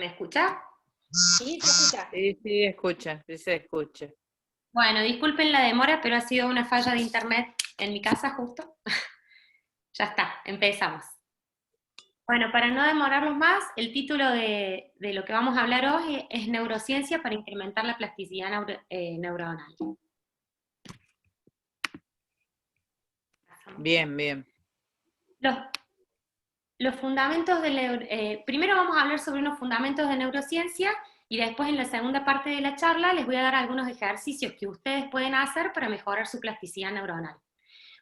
¿Me escucha? Sí, se escucha. Sí, escucha, sí se escucha. Bueno, disculpen la demora, pero ha sido una falla de internet en mi casa justo. Ya está, empezamos. Bueno, para no demorarnos más, el título de lo que vamos a hablar hoy es Neurociencia para incrementar la plasticidad neuronal. Bien, bien. Los fundamentos de primero vamos a hablar sobre unos fundamentos de neurociencia y después en la segunda parte de la charla les voy a dar algunos ejercicios que ustedes pueden hacer para mejorar su plasticidad neuronal.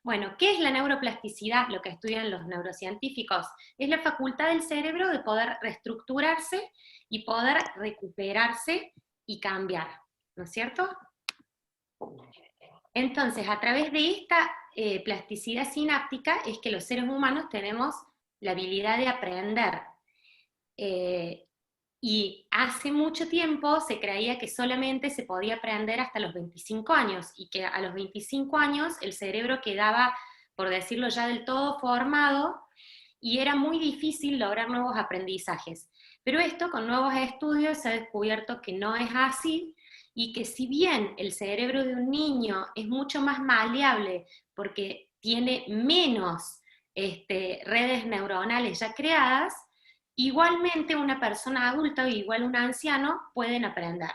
Bueno, ¿qué es la neuroplasticidad? Lo que estudian los neurocientíficos. Es la facultad del cerebro de poder reestructurarse y poder recuperarse y cambiar, ¿no es cierto? Entonces, a través de esta plasticidad sináptica es que los seres humanos tenemos la habilidad de aprender. Y hace mucho tiempo se creía que solamente se podía aprender hasta los 25 años y que a los 25 años el cerebro quedaba, por decirlo ya del todo formado, y era muy difícil lograr nuevos aprendizajes. Pero esto con nuevos estudios se ha descubierto que no es así y que si bien el cerebro de un niño es mucho más maleable porque tiene menos redes neuronales ya creadas, igualmente una persona adulta o igual un anciano pueden aprender.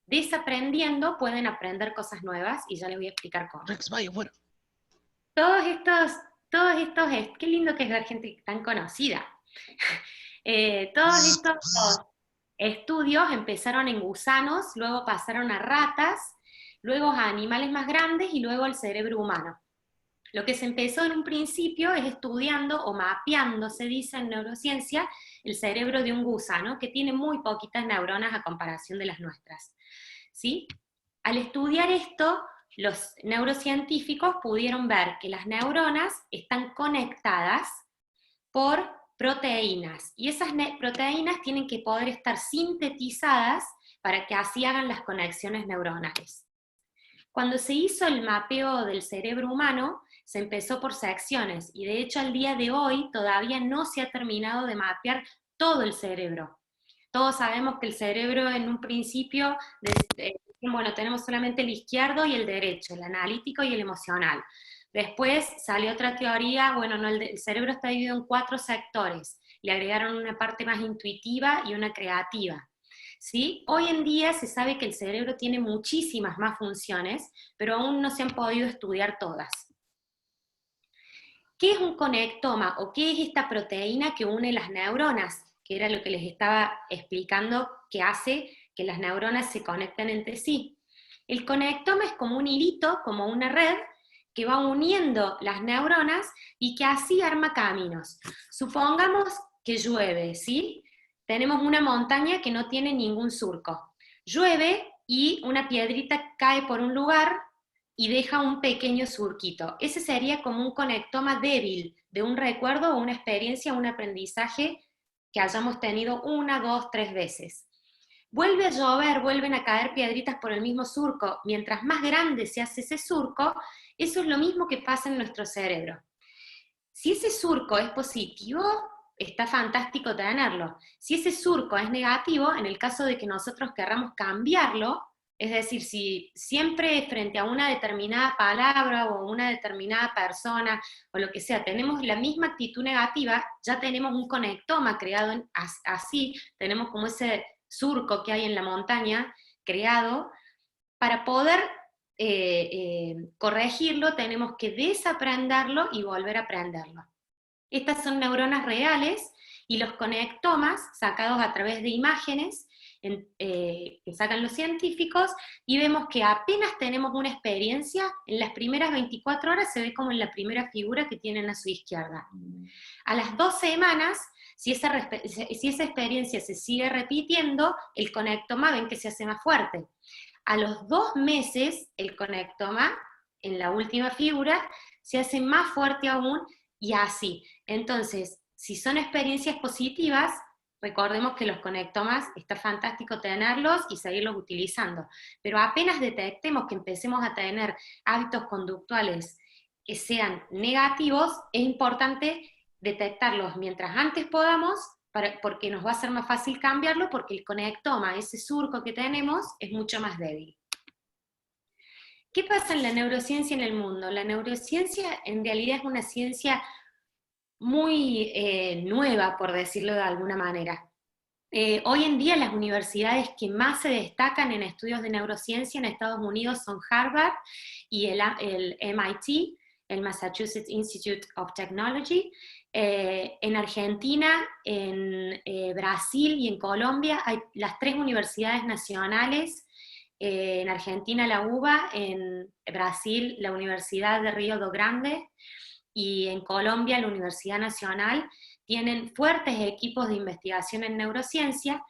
Desaprendiendo pueden aprender cosas nuevas y ya les voy a explicar cómo. Rex, vaya, bueno. Todos estos, qué lindo que es ver gente tan conocida. Todos estos estudios empezaron en gusanos, luego pasaron a ratas, luego a animales más grandes y luego al cerebro humano. Lo que se empezó en un principio es estudiando o mapeando, se dice en neurociencia, el cerebro de un gusano que tiene muy poquitas neuronas a comparación de las nuestras. ¿Sí? Al estudiar esto, los neurocientíficos pudieron ver que las neuronas están conectadas por proteínas, y esas proteínas tienen que poder estar sintetizadas para que así hagan las conexiones neuronales. Cuando se hizo el mapeo del cerebro humano, se empezó por secciones, y de hecho al día de hoy todavía no se ha terminado de mapear todo el cerebro. Todos sabemos que el cerebro en un principio, bueno, tenemos solamente el izquierdo y el derecho, el analítico y el emocional. Después salió otra teoría, bueno, no, el cerebro está dividido en 4 sectores, le agregaron una parte más intuitiva y una creativa. ¿Sí? Hoy en día se sabe que el cerebro tiene muchísimas más funciones, pero aún no se han podido estudiar todas. ¿Qué es un conectoma o qué es esta proteína que une las neuronas? Que era lo que les estaba explicando que hace que las neuronas se conecten entre sí. El conectoma es como un hilito, como una red, que va uniendo las neuronas y que así arma caminos. Supongamos que llueve, ¿sí? Tenemos una montaña que no tiene ningún surco. Llueve y una piedrita cae por un lugar y deja un pequeño surquito. Ese sería como un conectoma débil de un recuerdo o una experiencia, un aprendizaje que hayamos tenido 1, 2, 3 veces. Vuelve a llover, vuelven a caer piedritas por el mismo surco. Mientras más grande se hace ese surco, eso es lo mismo que pasa en nuestro cerebro. Si ese surco es positivo, está fantástico tenerlo. Si ese surco es negativo, en el caso de que nosotros querramos cambiarlo, es decir, si siempre frente a una determinada palabra o una determinada persona o lo que sea, tenemos la misma actitud negativa, ya tenemos un conectoma creado así, tenemos como ese surco que hay en la montaña creado. Para poder corregirlo tenemos que desaprenderlo y volver a aprenderlo. Estas son neuronas reales y los conectomas sacados a través de imágenes que sacan los científicos, y vemos que apenas tenemos una experiencia, en las primeras 24 horas se ve como en la primera figura que tienen a su izquierda. A las 2 semanas, si esa experiencia se sigue repitiendo, el conectoma ven que se hace más fuerte. A los 2 meses, el conectoma, en la última figura, se hace más fuerte aún, y así. Entonces, si son experiencias positivas, recordemos que los conectomas está fantástico tenerlos y seguirlos utilizando, pero apenas detectemos que empecemos a tener hábitos conductuales que sean negativos, es importante detectarlos mientras antes podamos porque nos va a ser más fácil cambiarlo, porque el conectoma, ese surco que tenemos, es mucho más débil. ¿Qué pasa en la neurociencia en el mundo? La neurociencia en realidad es una ciencia muy nueva, por decirlo de alguna manera. Hoy en día las universidades que más se destacan en estudios de neurociencia en Estados Unidos son Harvard y el MIT, el Massachusetts Institute of Technology. En Argentina, en Brasil y en Colombia hay las 3 universidades nacionales. En Argentina la UBA, en Brasil la Universidad de Río do Grande y en Colombia la Universidad Nacional. Tienen fuertes equipos de investigación en neurociencia,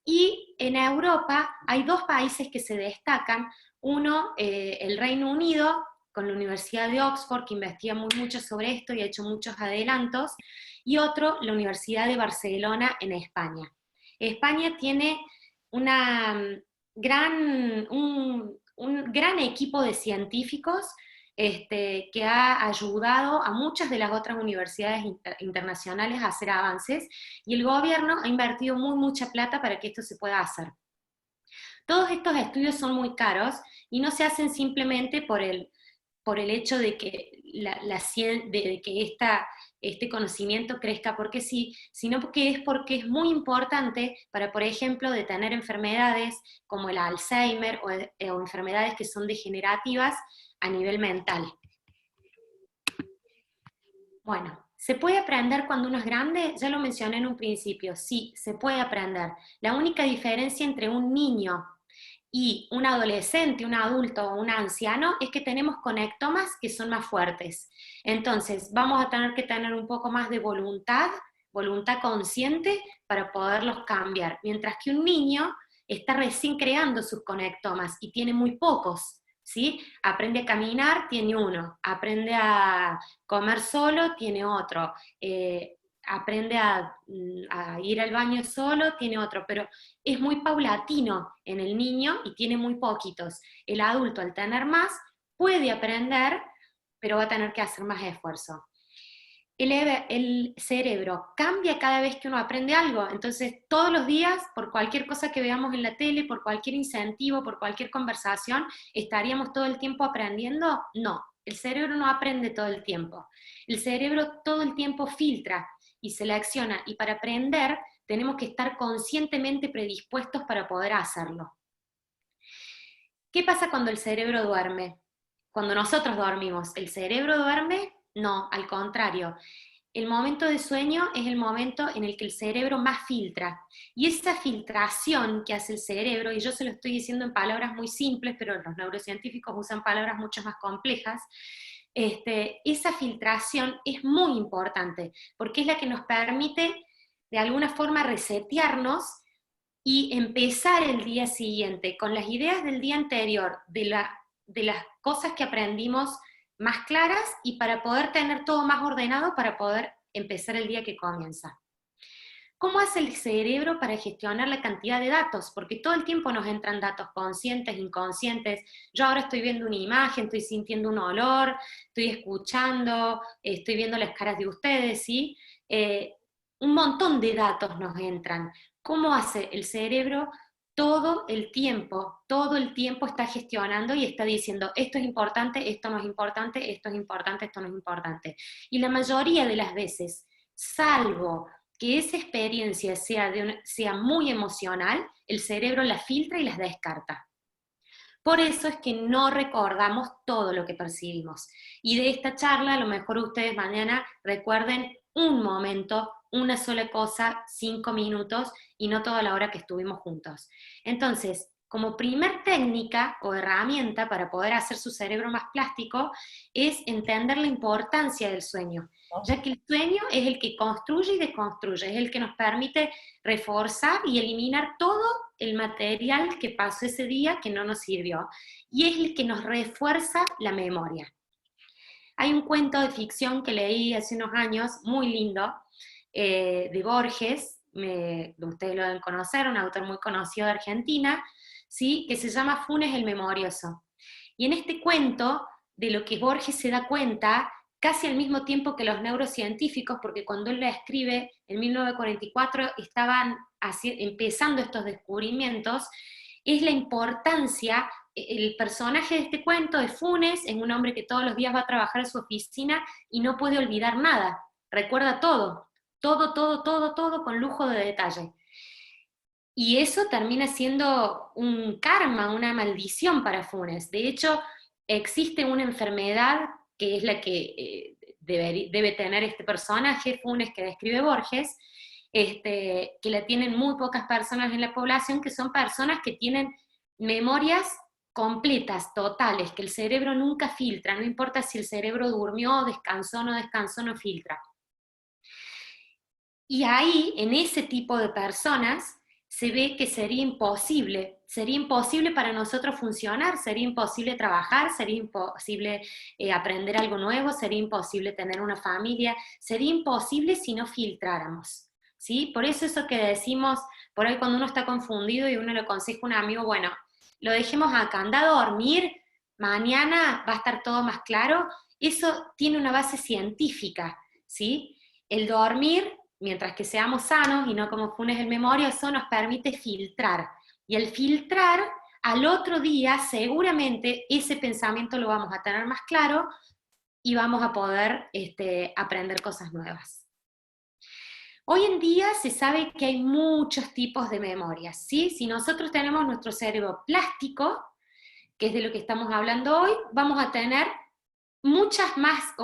y en Europa hay 2 países que se destacan. Uno, el Reino Unido, con la Universidad de Oxford, que investiga mucho sobre esto y ha hecho muchos adelantos, y otro, la Universidad de Barcelona en España. España tiene un gran equipo de científicos que ha ayudado a muchas de las otras universidades internacionales a hacer avances, y el gobierno ha invertido mucha plata para que esto se pueda hacer. Todos estos estudios son muy caros y no se hacen simplemente por el hecho de que, este conocimiento crezca porque sí, sino porque es muy importante para, por ejemplo, detener enfermedades como el Alzheimer o enfermedades que son degenerativas a nivel mental. Bueno, ¿se puede aprender cuando uno es grande? Ya lo mencioné en un principio, sí, se puede aprender. La única diferencia entre un niño y un adolescente, un adulto o un anciano es que tenemos conectomas que son más fuertes. Entonces, vamos a tener que tener un poco más de voluntad consciente para poderlos cambiar, mientras que un niño está recién creando sus conectomas y tiene muy pocos. ¿Sí? Aprende a caminar, tiene uno, aprende a comer solo, tiene otro, aprende a ir al baño solo, tiene otro, pero es muy paulatino en el niño y tiene muy poquitos. El adulto, al tener más, puede aprender, pero va a tener que hacer más esfuerzo. El cerebro cambia cada vez que uno aprende algo, entonces todos los días, por cualquier cosa que veamos en la tele, por cualquier incentivo, por cualquier conversación, ¿estaríamos todo el tiempo aprendiendo? No, el cerebro no aprende todo el tiempo. El cerebro todo el tiempo filtra y selecciona, y para aprender tenemos que estar conscientemente predispuestos para poder hacerlo. ¿Qué pasa cuando el cerebro duerme? Cuando nosotros dormimos, ¿el cerebro duerme? No, al contrario. El momento de sueño es el momento en el que el cerebro más filtra. Y esa filtración que hace el cerebro, y yo se lo estoy diciendo en palabras muy simples, pero los neurocientíficos usan palabras mucho más complejas, esa filtración es muy importante, porque es la que nos permite de alguna forma resetearnos y empezar el día siguiente con las ideas del día anterior, de las cosas que aprendimos más claras, y para poder tener todo más ordenado para poder empezar el día que comienza. ¿Cómo hace el cerebro para gestionar la cantidad de datos? Porque todo el tiempo nos entran datos conscientes, inconscientes. Yo ahora estoy viendo una imagen, estoy sintiendo un olor, estoy escuchando, estoy viendo las caras de ustedes, ¿sí? Un montón de datos nos entran. ¿Cómo hace el cerebro? Todo el tiempo está gestionando y está diciendo, esto es importante, esto no es importante, esto es importante, esto no es importante. Y la mayoría de las veces, salvo que esa experiencia sea muy emocional, el cerebro la filtra y las descarta. Por eso es que no recordamos todo lo que percibimos. Y de esta charla, a lo mejor ustedes mañana recuerden un momento, una sola cosa, 5 minutos, y no toda la hora que estuvimos juntos. Entonces, como primer técnica o herramienta para poder hacer su cerebro más plástico, es entender la importancia del sueño, ya que el sueño es el que construye y deconstruye, es el que nos permite reforzar y eliminar todo el material que pasó ese día que no nos sirvió, y es el que nos refuerza la memoria. Hay un cuento de ficción que leí hace unos años, muy lindo, de Borges, ustedes lo deben conocer, un autor muy conocido de Argentina, ¿sí? Que se llama Funes el Memorioso. Y en este cuento, de lo que Borges se da cuenta, casi al mismo tiempo que los neurocientíficos, porque cuando él la escribe en 1944 estaban empezando estos descubrimientos, es la importancia, el personaje de este cuento de Funes es un hombre que todos los días va a trabajar en su oficina y no puede olvidar nada, recuerda todo, todo, todo, todo, todo con lujo de detalle. Y eso termina siendo un karma, una maldición para Funes. De hecho, existe una enfermedad que es la que debe tener este personaje, Funes, que describe Borges, que la tienen muy pocas personas en la población, que son personas que tienen memorias completas, totales, que el cerebro nunca filtra, no importa si el cerebro durmió, descansó, no filtra. Y ahí, en ese tipo de personas, se ve que sería imposible para nosotros funcionar, sería imposible trabajar, sería imposible aprender algo nuevo, sería imposible tener una familia, sería imposible si no filtráramos, ¿sí? Por eso que decimos, por ahí cuando uno está confundido y uno le aconseja a un amigo, bueno, lo dejemos acá, anda a dormir, mañana va a estar todo más claro, eso tiene una base científica, ¿sí? El dormir, mientras que seamos sanos y no como Funes el memoria, eso nos permite filtrar. Y al filtrar, al otro día seguramente ese pensamiento lo vamos a tener más claro y vamos a poder aprender cosas nuevas. Hoy en día se sabe que hay muchos tipos de memorias, ¿sí? Si nosotros tenemos nuestro cerebro plástico, que es de lo que estamos hablando hoy, vamos a tener muchas más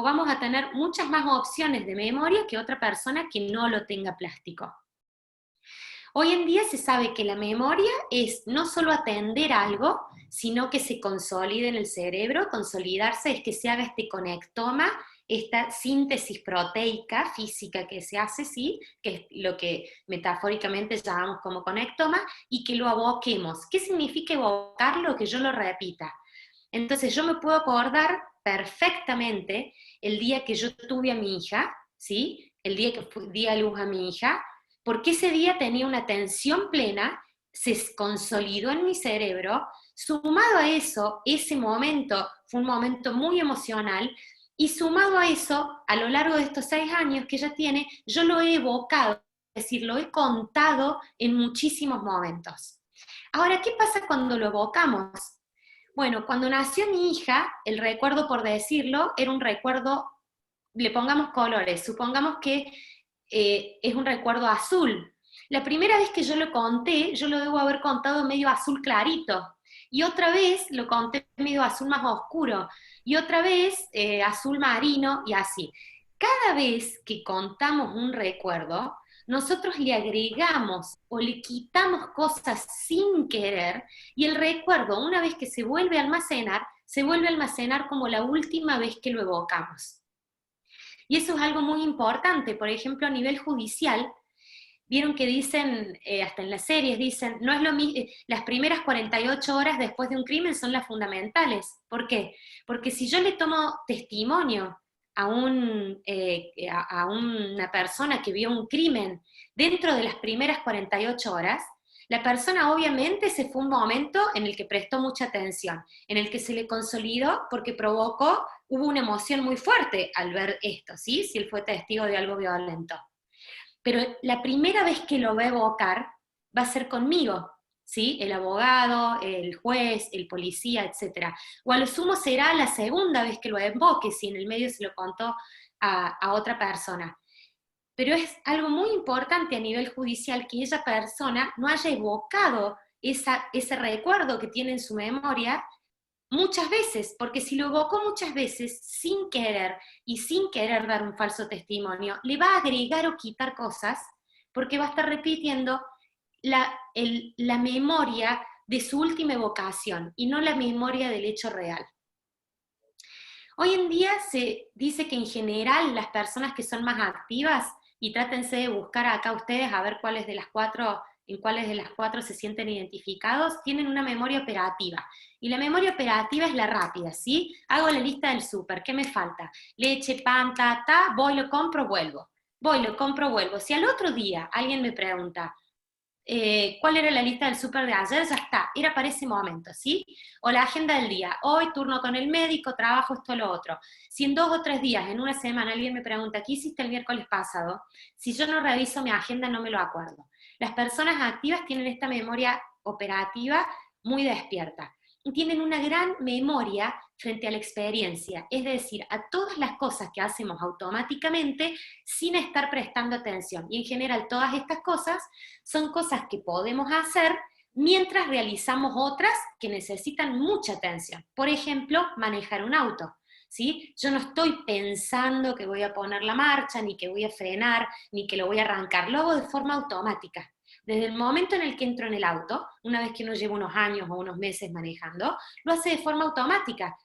opciones de memoria que otra persona que no lo tenga plástico. Hoy en día se sabe que la memoria es no solo atender algo, sino que se consolide en el cerebro. Consolidarse es que se haga este conectoma, esta síntesis proteica física que se hace, ¿sí? Que es lo que metafóricamente llamamos como conectoma, y que lo aboquemos. ¿Qué significa evocarlo? Que yo lo repita. Entonces yo me puedo acordar perfectamente el día que yo tuve a mi hija, ¿sí? El día que di a luz a mi hija, porque ese día tenía una atención plena, se consolidó en mi cerebro, sumado a eso, ese momento fue un momento muy emocional, y sumado a eso, a lo largo de estos 6 años que ella tiene, yo lo he evocado, es decir, lo he contado en muchísimos momentos. Ahora, ¿qué pasa cuando lo evocamos? Bueno, cuando nació mi hija, el recuerdo, por decirlo, era un recuerdo, le pongamos colores, supongamos que es un recuerdo azul. La primera vez que yo lo conté, yo lo debo haber contado medio azul clarito, y otra vez lo conté medio azul más oscuro, y otra vez azul marino, y así. Cada vez que contamos un recuerdo, nosotros le agregamos o le quitamos cosas sin querer, y el recuerdo, una vez que se vuelve a almacenar como la última vez que lo evocamos. Y eso es algo muy importante. Por ejemplo, a nivel judicial, vieron que dicen, hasta en las series dicen, no es lo mismo, las primeras 48 horas después de un crimen son las fundamentales. ¿Por qué? Porque si yo le tomo testimonio a una persona que vio un crimen dentro de las primeras 48 horas, la persona obviamente ese fue un momento en el que prestó mucha atención, en el que se le consolidó porque hubo una emoción muy fuerte al ver esto, ¿sí? Si él fue testigo de algo violento. Pero la primera vez que lo va a evocar va a ser conmigo, ¿sí? El abogado, el juez, el policía, etc. O a lo sumo será la segunda vez que lo evoque, si en el medio se lo contó a otra persona. Pero es algo muy importante a nivel judicial que esa persona no haya evocado ese recuerdo que tiene en su memoria muchas veces, porque si lo evocó muchas veces sin querer y sin querer dar un falso testimonio, le va a agregar o quitar cosas, porque va a estar repitiendo la memoria de su última evocación y no la memoria del hecho real. Hoy en día se dice que en general las personas que son más activas, y trátense de buscar acá ustedes a ver en cuáles de las cuatro se sienten identificados, tienen una memoria operativa. Y la memoria operativa es la rápida, ¿sí? Hago la lista del súper, ¿qué me falta? Leche, pan, voy, lo compro, vuelvo. Voy, lo compro, vuelvo. Si al otro día alguien me pregunta, ¿cuál era la lista del súper de ayer? Ya está, era para ese momento, ¿sí? O la agenda del día, hoy turno con el médico, trabajo, esto, lo otro. Si en 2 o 3 días, en una semana, alguien me pregunta, ¿qué hiciste el miércoles pasado? Si yo no reviso mi agenda, no me lo acuerdo. Las personas activas tienen esta memoria operativa muy despierta, y tienen una gran memoria frente a la experiencia, es decir, a todas las cosas que hacemos automáticamente sin estar prestando atención. Y en general todas estas cosas son cosas que podemos hacer mientras realizamos otras que necesitan mucha atención. Por ejemplo, manejar un auto. ¿Sí? Yo no estoy pensando que voy a poner la marcha, ni que voy a frenar, ni que lo voy a arrancar, lo hago de forma automática. Desde el momento en el que entro en el auto, una vez que uno lleva unos años o unos meses manejando, lo hace de forma automática.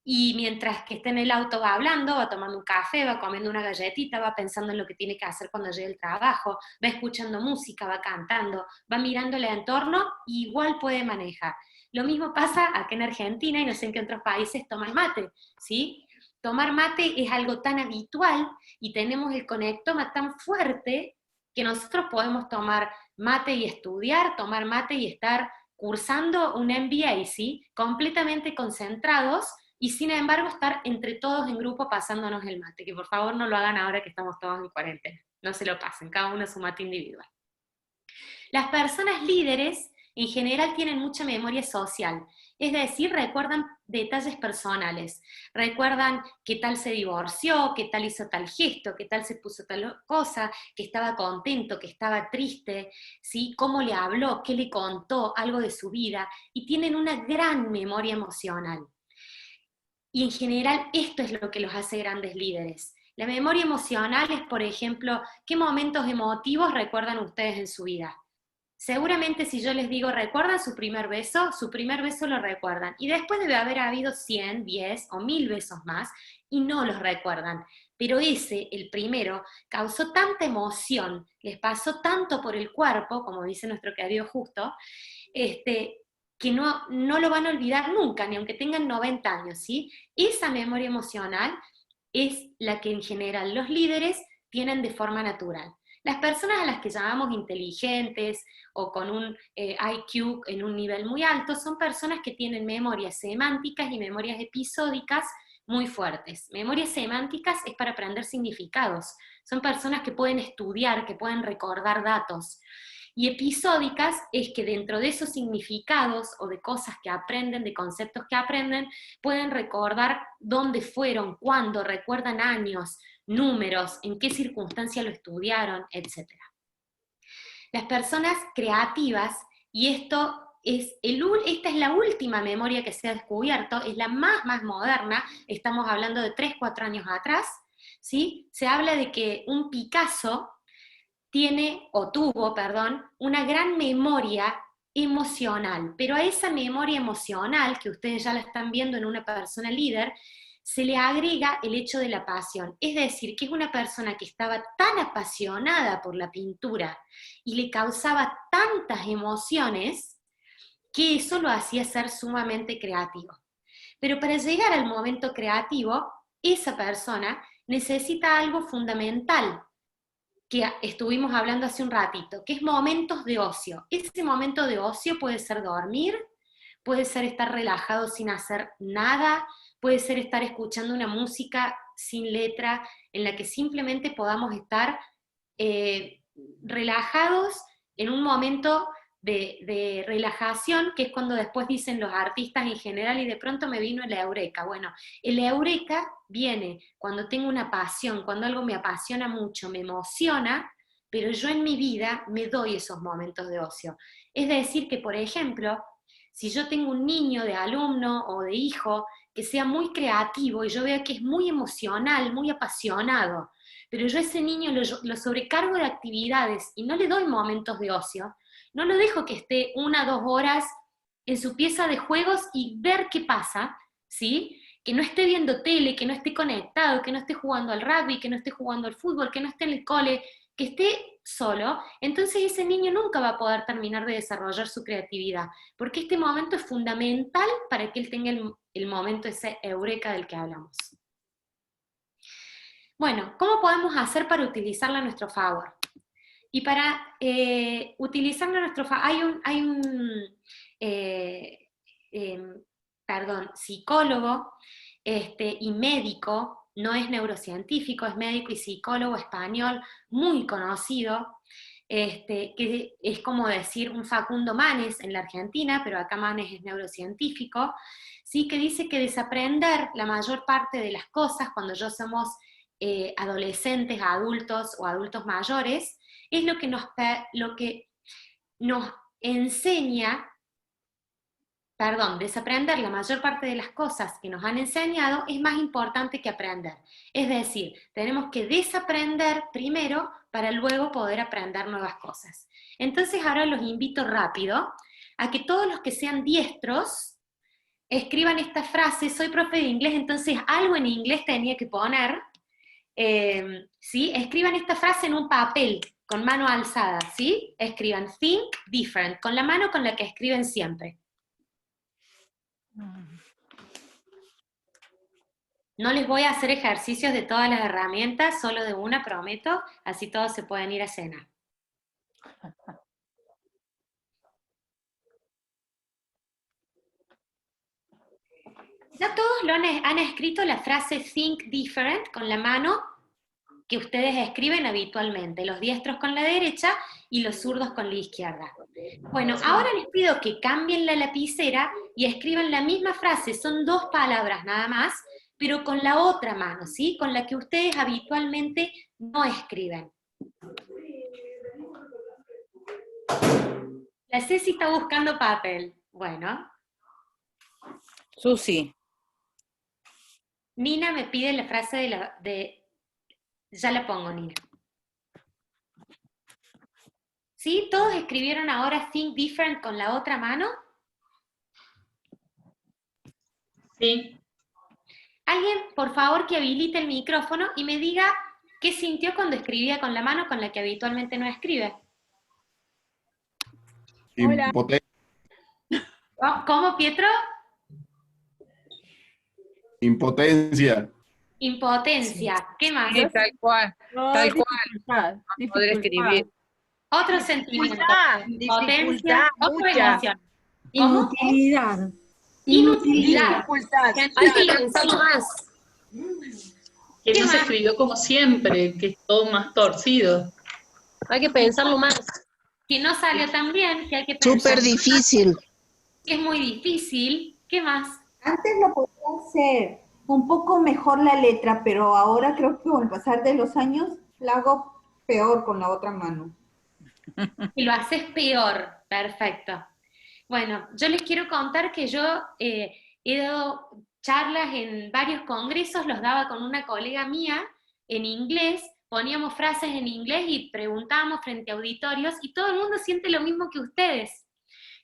Y mientras que está en el auto va hablando, va tomando un café, va comiendo una galletita, va pensando en lo que tiene que hacer cuando llegue al trabajo, va escuchando música, va cantando, va mirando el entorno, y igual puede manejar. Lo mismo pasa acá en Argentina, y no sé en qué otros países toman mate, ¿sí? Tomar mate es algo tan habitual y tenemos el conectoma tan fuerte que nosotros podemos tomar mate y estudiar, tomar mate y estar cursando un MBA, ¿sí? Completamente concentrados, y sin embargo estar entre todos en grupo pasándonos el mate, que por favor no lo hagan ahora que estamos todos en cuarentena, no se lo pasen, cada uno su mate individual. Las personas líderes en general tienen mucha memoria social, es decir, recuerdan detalles personales, recuerdan qué tal se divorció, qué tal hizo tal gesto, qué tal se puso tal cosa, que estaba contento, que estaba triste, ¿sí? Cómo le habló, qué le contó, algo de su vida, y tienen una gran memoria emocional. Y en general esto es lo que los hace grandes líderes. La memoria emocional es, por ejemplo, ¿qué momentos emotivos recuerdan ustedes en su vida? Seguramente si yo les digo, ¿recuerdan su primer beso lo recuerdan. Y después debe haber habido 100, 10 o 1000 besos más y no los recuerdan. Pero ese, el primero, causó tanta emoción, les pasó tanto por el cuerpo, como dice nuestro querido Justo, que no lo van a olvidar nunca, ni aunque tengan 90 años, ¿sí? Esa memoria emocional es la que en general los líderes tienen de forma natural. Las personas a las que llamamos inteligentes o con un IQ en un nivel muy alto son personas que tienen memorias semánticas y memorias episódicas muy fuertes. Memorias semánticas es para aprender significados. Son personas que pueden estudiar, que pueden recordar datos. Y episódicas es que dentro de esos significados o de cosas que aprenden, de conceptos que aprenden, pueden recordar dónde fueron, cuándo, recuerdan años, números, en qué circunstancia lo estudiaron, etc. Las personas creativas, y esta es la última memoria que se ha descubierto, es la más moderna, estamos hablando de 3, 4 años atrás, ¿sí? Se habla de que un Picasso tuvo, una gran memoria emocional, pero a esa memoria emocional, que ustedes ya la están viendo en una persona líder, se le agrega el hecho de la pasión, es decir, que es una persona que estaba tan apasionada por la pintura y le causaba tantas emociones que eso lo hacía ser sumamente creativo. Pero para llegar al momento creativo, esa persona necesita algo fundamental, que estuvimos hablando hace un ratito, que es momentos de ocio. Ese momento de ocio puede ser dormir, puede ser estar relajado sin hacer nada, puede ser estar escuchando una música sin letra, en la que simplemente podamos estar relajados en un momento de relajación, que es cuando después dicen los artistas en general, y de pronto me vino el eureka. Bueno, el eureka viene cuando tengo una pasión, cuando algo me apasiona mucho, me emociona, pero yo en mi vida me doy esos momentos de ocio. Es decir, que por ejemplo, si yo tengo un niño de alumno o de hijo que sea muy creativo y yo veo que es muy emocional, muy apasionado, pero yo a ese niño lo sobrecargo de actividades y no le doy momentos de ocio, no lo dejo que esté 1 o 2 horas en su pieza de juegos y ver qué pasa, ¿sí? Que no esté viendo tele, que no esté conectado, que no esté jugando al rugby, que no esté jugando al fútbol, que no esté en el cole, que esté solo, entonces ese niño nunca va a poder terminar de desarrollar su creatividad, porque este momento es fundamental para que él tenga el momento ese eureka del que hablamos. Bueno, ¿cómo podemos hacer para utilizarla a nuestro favor? Y para utilizarlo a nuestro favor, hay un psicólogo y médico, no es neurocientífico, es médico y psicólogo español muy conocido, que es como decir un Facundo Manes en la Argentina, pero acá Manes es neurocientífico, ¿sí? Que dice que desaprender la mayor parte de las cosas cuando ya somos adolescentes, adultos o adultos mayores, es lo que nos enseña, desaprender la mayor parte de las cosas que nos han enseñado es más importante que aprender. Es decir, tenemos que desaprender primero para luego poder aprender nuevas cosas. Entonces ahora los invito rápido a que todos los que sean diestros escriban esta frase. Soy profe de inglés, entonces algo en inglés tenía que poner. ¿Sí? Escriban esta frase en un papel con mano alzada, ¿sí? Escriban think different, con la mano con la que escriben siempre. No les voy a hacer ejercicios de todas las herramientas, solo de una, prometo, así todos se pueden ir a cenar. Ya todos han escrito la frase think different con la mano que ustedes escriben habitualmente, los diestros con la derecha y los zurdos con la izquierda. Bueno, ahora les pido que cambien la lapicera y escriban la misma frase, son 2 palabras nada más, pero con la otra mano, ¿sí? Con la que ustedes habitualmente no escriben. La Ceci está buscando papel. Bueno. Susi. Nina me pide la frase ya la pongo, Nina. ¿Sí? ¿Todos escribieron ahora think different con la otra mano? Sí. Alguien, por favor, que habilite el micrófono y me diga qué sintió cuando escribía con la mano con la que habitualmente no escribe. Impotencia. ¿Cómo, Pietro? Impotencia. Impotencia. ¿Qué más? Sí, tal cual. Tal cual. No poder escribir. Otro sentimiento. Dificultad, Otra mucha. emoción. ¿Cómo? Inutilidad. Inutilidad. Dificultad. Hay que pensarlo más. Que ¿Qué no se más? escribió como siempre, que es todo más torcido. Hay que pensarlo más. Que no salió tan bien, que hay que pensar. Súper difícil. Que es muy difícil. ¿Qué más? Antes lo podía hacer un poco mejor la letra, pero ahora creo que con el pasar de los años la hago peor con la otra mano. Y lo haces peor. Perfecto. Bueno, yo les quiero contar que yo he dado charlas en varios congresos, los daba con una colega mía en inglés, poníamos frases en inglés y preguntábamos frente a auditorios y todo el mundo siente lo mismo que ustedes.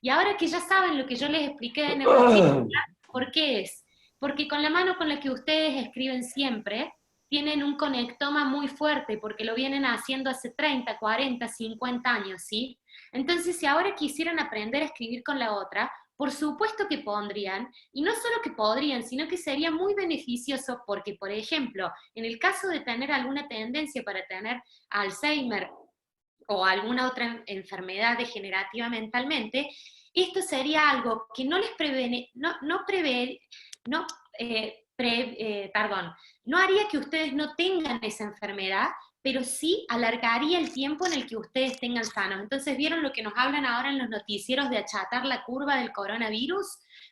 Y ahora que ya saben lo que yo les expliqué de neurociencia, ¿por qué es? Porque con la mano con la que ustedes escriben siempre, tienen un conectoma muy fuerte, porque lo vienen haciendo hace 30, 40, 50 años, ¿sí? Entonces, si ahora quisieran aprender a escribir con la otra, por supuesto que podrían, y no solo que podrían, sino que sería muy beneficioso porque, por ejemplo, en el caso de tener alguna tendencia para tener Alzheimer o alguna otra enfermedad degenerativa mentalmente, esto sería algo que no les no haría que ustedes no tengan esa enfermedad, pero sí alargaría el tiempo en el que ustedes tengan sanos. Entonces, ¿vieron lo que nos hablan ahora en los noticieros de achatar la curva del coronavirus?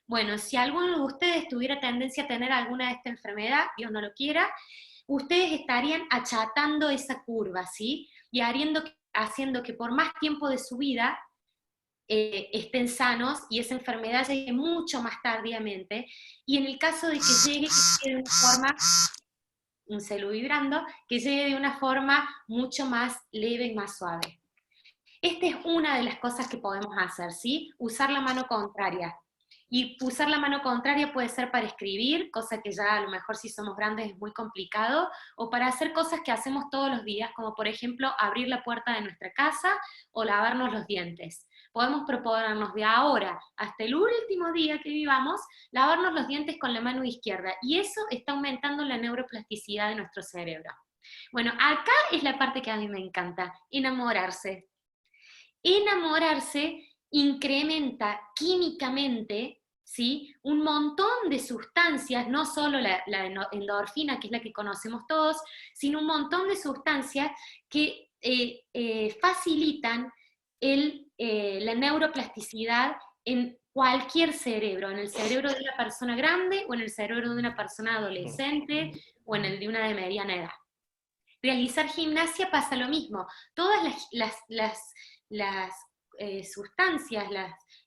Bueno, si alguno de ustedes tuviera tendencia a tener alguna de esta enfermedad, Dios no lo quiera, ustedes estarían achatando esa curva, ¿sí? Y haciendo que por más tiempo de su vida estén sanos y esa enfermedad llegue mucho más tardíamente. Y en el caso de que llegue de una forma, un celu vibrando, que llegue de una forma mucho más leve y más suave. Esta es una de las cosas que podemos hacer, ¿sí? Usar la mano contraria. Y usar la mano contraria puede ser para escribir, cosa que ya a lo mejor si somos grandes es muy complicado, o para hacer cosas que hacemos todos los días, como por ejemplo abrir la puerta de nuestra casa o lavarnos los dientes. Podemos proponernos de ahora hasta el último día que vivamos, lavarnos los dientes con la mano izquierda, y eso está aumentando la neuroplasticidad de nuestro cerebro. Bueno, acá es la parte que a mí me encanta, enamorarse. Enamorarse incrementa químicamente, ¿sí?, un montón de sustancias, no solo la endorfina, que es la que conocemos todos, sino un montón de sustancias que facilitan la neuroplasticidad en cualquier cerebro, en el cerebro de una persona grande, o en el cerebro de una persona adolescente, o en el de una de mediana edad. Realizar gimnasia pasa lo mismo. Todas las sustancias,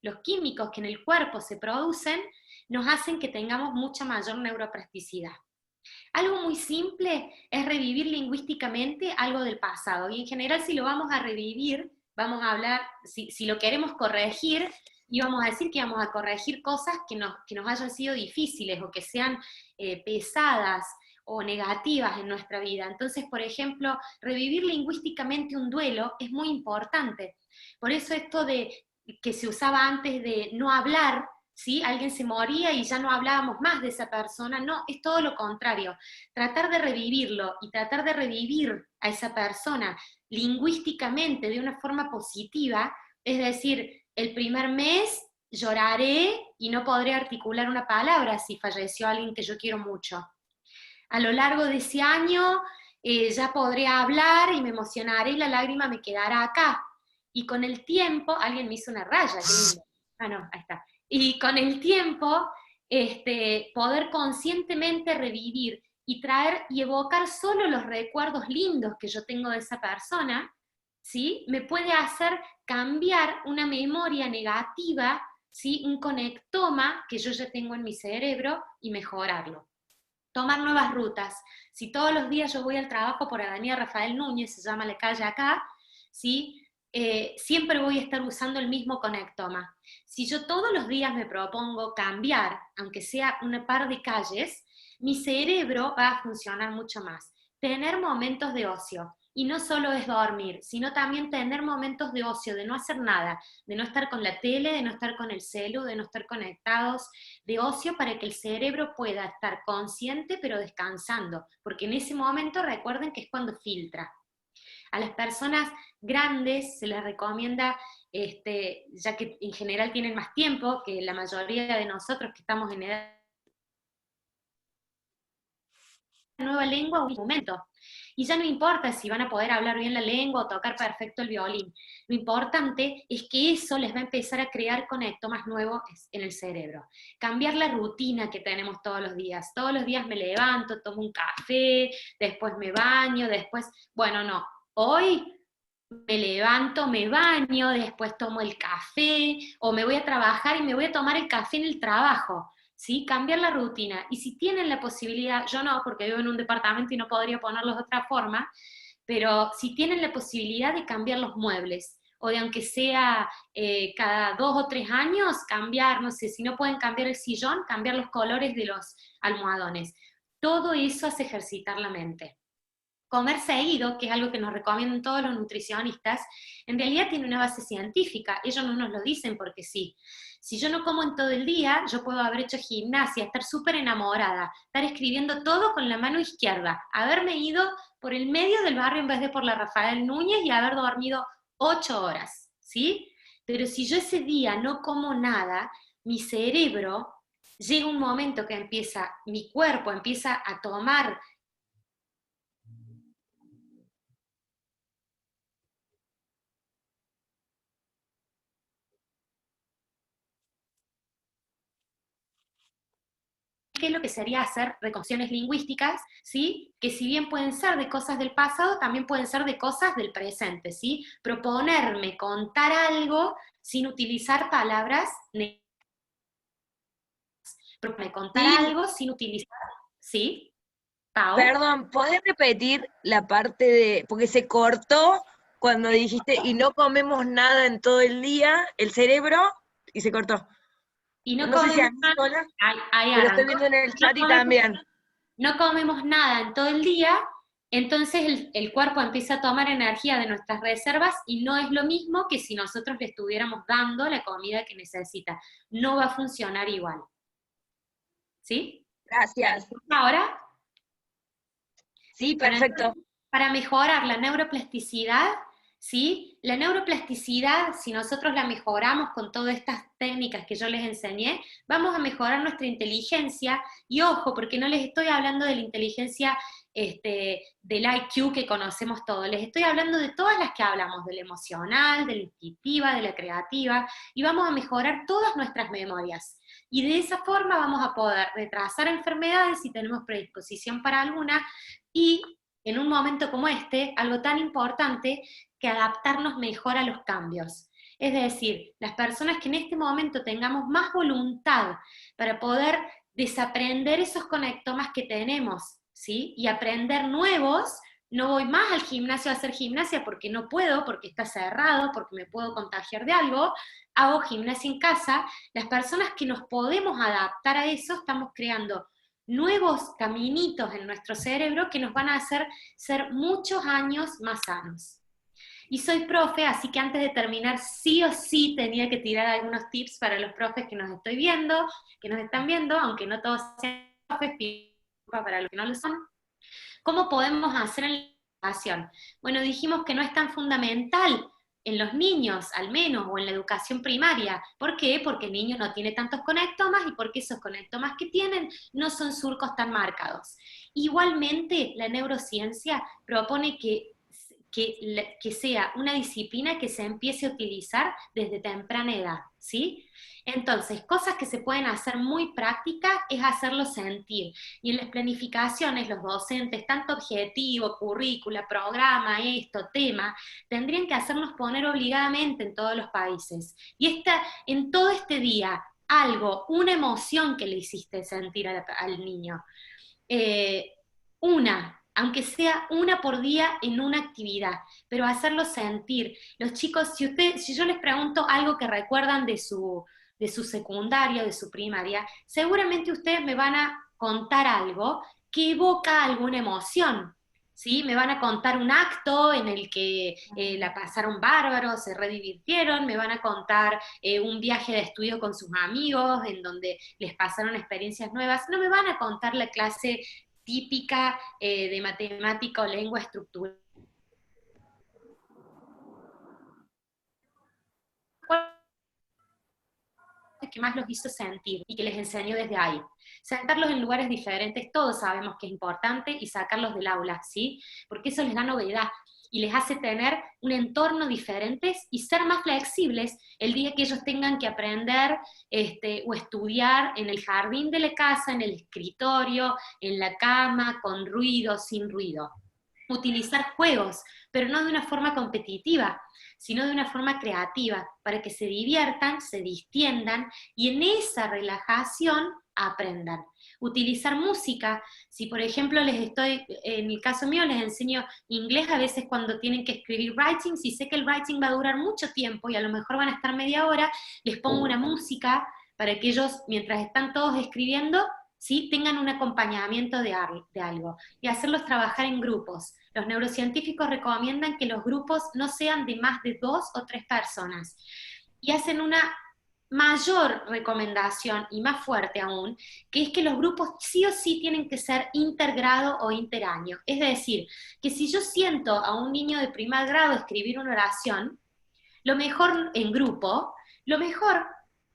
los químicos que en el cuerpo se producen, nos hacen que tengamos mucha mayor neuroplasticidad. Algo muy simple es revivir lingüísticamente algo del pasado, y en general si lo vamos a revivir, vamos a hablar, si lo queremos corregir, y vamos a decir que vamos a corregir cosas que nos hayan sido difíciles, o que sean pesadas, o negativas en nuestra vida. Entonces, por ejemplo, revivir lingüísticamente un duelo es muy importante. Por eso esto de que se usaba antes de no hablar, ¿sí? Alguien se moría y ya no hablábamos más de esa persona, no, es todo lo contrario. Tratar de revivirlo y tratar de revivir a esa persona lingüísticamente de una forma positiva, es decir, el primer mes lloraré y no podré articular una palabra si falleció alguien que yo quiero mucho. A lo largo de ese año ya podré hablar y me emocionaré y la lágrima me quedará acá. Y con el tiempo, alguien me hizo una raya, qué lindo. Ah, no, ahí está. Y con el tiempo, poder conscientemente revivir y traer y evocar solo los recuerdos lindos que yo tengo de esa persona, ¿sí?, me puede hacer cambiar una memoria negativa, ¿sí?, un conectoma que yo ya tengo en mi cerebro, y mejorarlo. Tomar nuevas rutas. Si todos los días yo voy al trabajo por Avenida Rafael Núñez, se llama la calle acá, ¿sí?, siempre voy a estar usando el mismo conectoma. Si yo todos los días me propongo cambiar, aunque sea un par de calles, mi cerebro va a funcionar mucho más. Tener momentos de ocio. Y no solo es dormir, sino también tener momentos de ocio, de no hacer nada, de no estar con la tele, de no estar con el celu, de no estar conectados, de ocio, para que el cerebro pueda estar consciente pero descansando, porque en ese momento recuerden que es cuando filtra. A las personas grandes se les recomienda, ya que en general tienen más tiempo que la mayoría de nosotros que estamos en edad, nueva lengua o un instrumento. Y ya no importa si van a poder hablar bien la lengua o tocar perfecto el violín. Lo importante es que eso les va a empezar a crear conectomas nuevos en el cerebro. Cambiar la rutina que tenemos todos los días. Todos los días me levanto, tomo un café, después me baño, después, bueno, no. Hoy me levanto, me baño, después tomo el café, o me voy a trabajar y me voy a tomar el café en el trabajo. ¿Sí? Cambiar la rutina. Y si tienen la posibilidad, yo no, porque vivo en un departamento y no podría ponerlos de otra forma, pero si tienen la posibilidad de cambiar los muebles, o de aunque sea cada 2 o 3 años, cambiar, no sé, si no pueden cambiar el sillón, cambiar los colores de los almohadones. Todo eso hace ejercitar la mente. Comer seguido, que es algo que nos recomiendan todos los nutricionistas, en realidad tiene una base científica, ellos no nos lo dicen porque sí. Si yo no como en todo el día, yo puedo haber hecho gimnasia, estar súper enamorada, estar escribiendo todo con la mano izquierda, haberme ido por el medio del barrio en vez de por la Rafael Núñez y haber dormido 8 horas, ¿sí? Pero si yo ese día no como nada, mi cerebro, llega un momento que mi cuerpo empieza a tomar qué es lo que sería hacer reconstrucciones lingüísticas, ¿sí? Que si bien pueden ser de cosas del pasado, también pueden ser de cosas del presente, ¿sí? Proponerme contar algo sin utilizar palabras negativas. Proponerme contar algo sin utilizar, ¿sí? Pau. Perdón, ¿podés repetir la parte de, porque se cortó cuando dijiste, y no comemos nada en todo el día, el cerebro, y se cortó. Y no, sé si a mí sola, pero estoy viendo en el chat y también. No comemos nada en todo el día, entonces el cuerpo empieza a tomar energía de nuestras reservas y no es lo mismo que si nosotros le estuviéramos dando la comida que necesita. No va a funcionar igual. ¿Sí? Gracias. ¿Ahora? Sí, perfecto. para mejorar la neuroplasticidad, ¿sí? La neuroplasticidad, si nosotros la mejoramos con todas estas técnicas que yo les enseñé, vamos a mejorar nuestra inteligencia, y ojo, porque no les estoy hablando de la inteligencia del IQ que conocemos todos, les estoy hablando de todas las que hablamos, de la emocional, de la instintiva, de la creativa, y vamos a mejorar todas nuestras memorias. Y de esa forma vamos a poder retrasar enfermedades si tenemos predisposición para alguna, y en un momento como este, algo tan importante, que adaptarnos mejor a los cambios. Es decir, las personas que en este momento tengamos más voluntad para poder desaprender esos conectomas que tenemos, ¿sí? Y aprender nuevos. No voy más al gimnasio a hacer gimnasia porque no puedo, porque está cerrado, porque me puedo contagiar de algo, hago gimnasia en casa. Las personas que nos podemos adaptar a eso, estamos creando nuevos caminitos en nuestro cerebro que nos van a hacer ser muchos años más sanos. Y soy profe, así que antes de terminar, sí o sí tenía que tirar algunos tips para los profes que nos estoy viendo, que nos están viendo, aunque no todos sean profes, para los que no lo son. ¿Cómo podemos hacer en la educación? Bueno, dijimos que no es tan fundamental en los niños, al menos, o en la educación primaria. ¿Por qué? Porque el niño no tiene tantos conectomas, y porque esos conectomas que tienen no son surcos tan marcados. Igualmente, la neurociencia propone que sea una disciplina que se empiece a utilizar desde temprana edad, ¿sí? Entonces, cosas que se pueden hacer muy prácticas es hacerlo sentir. Y en las planificaciones, los docentes, tanto objetivo, currícula, programa, tema, tendrían que hacernos poner obligadamente en todos los países. Y en todo este día, algo, una emoción que le hiciste sentir al niño. Aunque sea una por día en una actividad, pero hacerlo sentir. Los chicos, si yo les pregunto algo que recuerdan de su secundaria, de su primaria, seguramente ustedes me van a contar algo que evoca alguna emoción, ¿sí? Me van a contar un acto en el que la pasaron bárbaro, se redivirtieron, me van a contar un viaje de estudio con sus amigos, en donde les pasaron experiencias nuevas, no me van a contar la clase típica de matemática o lengua estructural. Que más los hizo sentir y que les enseñó desde ahí. Sentarlos en lugares diferentes, todos sabemos que es importante, y sacarlos del aula, ¿sí? Porque eso les da novedad y les hace tener un entorno diferente y ser más flexibles el día que ellos tengan que aprender o estudiar en el jardín de la casa, en el escritorio, en la cama, con ruido, sin ruido. Utilizar juegos, pero no de una forma competitiva, sino de una forma creativa, para que se diviertan, se distiendan, y en esa relajación aprendan. Utilizar música, si por ejemplo en el caso mío les enseño inglés a veces cuando tienen que escribir writing, si sé que el writing va a durar mucho tiempo y a lo mejor van a estar media hora, les pongo una música para que ellos, mientras están todos escribiendo, ¿sí?, tengan un acompañamiento de algo, y hacerlos trabajar en grupos. Los neurocientíficos recomiendan que los grupos no sean de más de 2 o 3 personas, y hacen una mayor recomendación, y más fuerte aún, que es que los grupos sí o sí tienen que ser intergrado o interaño. Es decir, que si yo siento a un niño de primer grado escribir una oración, lo mejor en grupo, lo mejor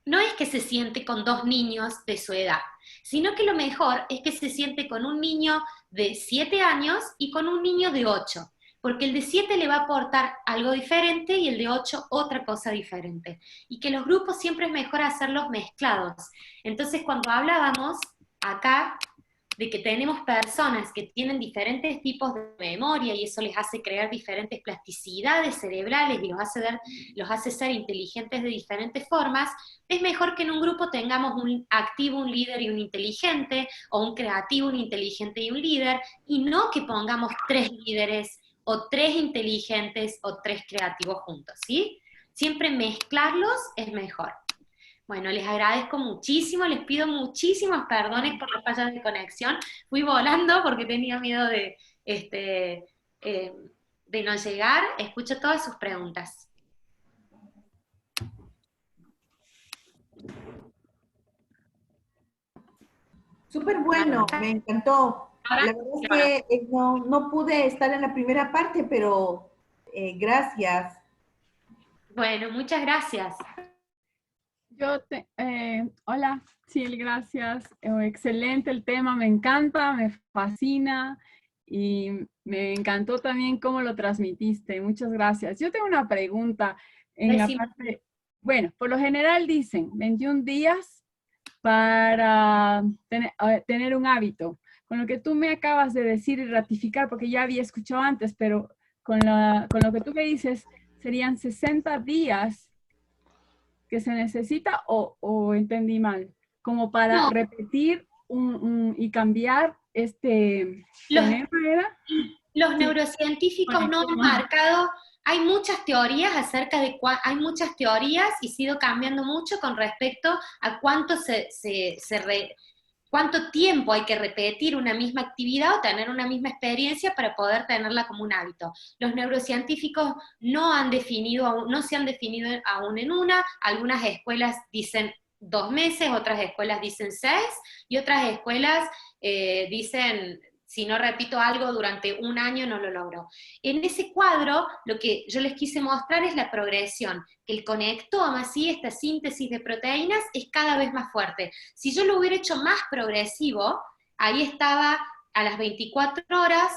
no es que se siente con 2 niños de su edad, sino que lo mejor es que se siente con un niño de 7 años y con un niño de 8, porque el de 7 le va a aportar algo diferente y el de 8 otra cosa diferente. Y que los grupos siempre es mejor hacerlos mezclados. Entonces, cuando hablábamos acá de que tenemos personas que tienen diferentes tipos de memoria y eso les hace crear diferentes plasticidades cerebrales y los hace ser inteligentes de diferentes formas, es mejor que en un grupo tengamos un activo, un líder y un inteligente, o un creativo, un inteligente y un líder, y no que pongamos 3 líderes o 3 inteligentes o 3 creativos juntos, ¿sí? Siempre mezclarlos es mejor. Bueno, les agradezco muchísimo, les pido muchísimos perdones por las fallas de conexión. Fui volando porque tenía miedo de no llegar. Escucho todas sus preguntas. Súper bueno, me encantó. La verdad es que no pude estar en la primera parte, pero gracias. Bueno, muchas gracias. Hola, Sil, gracias. Excelente el tema, me encanta, me fascina y me encantó también cómo lo transmitiste. Muchas gracias. Yo tengo una pregunta en la parte, bueno, por lo general dicen 21 días para tener un hábito. Con lo que tú me acabas de decir y ratificar, porque ya había escuchado antes, pero con lo que tú me dices, serían 60 días que se necesita o entendí mal, como para No. repetir y cambiar Los neurocientíficos no han marcado, hay muchas teorías acerca de, hay muchas teorías y se ha ido cambiando mucho con respecto a cuánto tiempo hay que repetir una misma actividad o tener una misma experiencia para poder tenerla como un hábito. Los neurocientíficos no se han definido aún en una, algunas escuelas dicen 2 meses, otras escuelas dicen 6, y otras escuelas dicen, si no repito algo durante 1 año no lo logro. En ese cuadro, lo que yo les quise mostrar es la progresión, que el conectoma, ¿sí? Esta síntesis de proteínas, es cada vez más fuerte. Si yo lo hubiera hecho más progresivo, ahí estaba a las 24 horas,